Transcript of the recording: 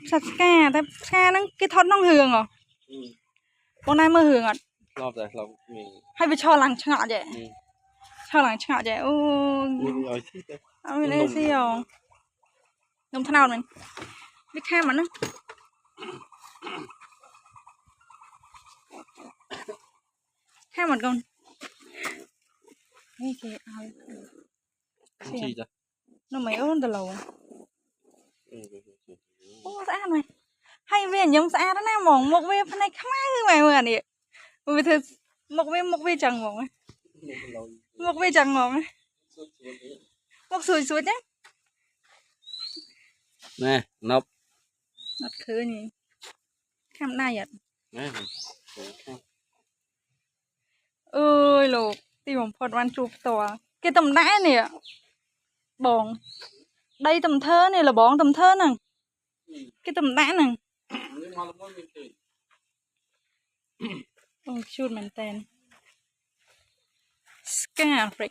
สัตว์แก่แต่แก่นั่งกิทอดน้องเหืองเหรอพวกนายเมื่อเหืองอ่ะรอบแต่เรามีให้ไปชอหลังชงะเจ๊ชอหลังชงะเจ๊โอ้เอาไปเลยสิอ๋อนมทนาวมันไม่แค่มันนะแค่หมดก่อนนี่คือเอาชีจ้ะน้องไม่เอิ้นตลอดโอ้สะอาดไหมให้เวียนยังสะอาดนะมองมกเวียนภายในข้างหน้าคือไงเหมือนนี่มันเป็นมกเวียนจังมองไหมมกเวียนจังมองไหมมกสวยจ้ะแม่นบนัดคือนี่ข้ามหน้าหยัดแม่เอ้ยลูกตีผมพอดวันจูบตัวcái tầm nã này ạ bòn đây tầm thơ này là bón tầm thơ nè cái tầm nã nè oh shoot mình tên scar freak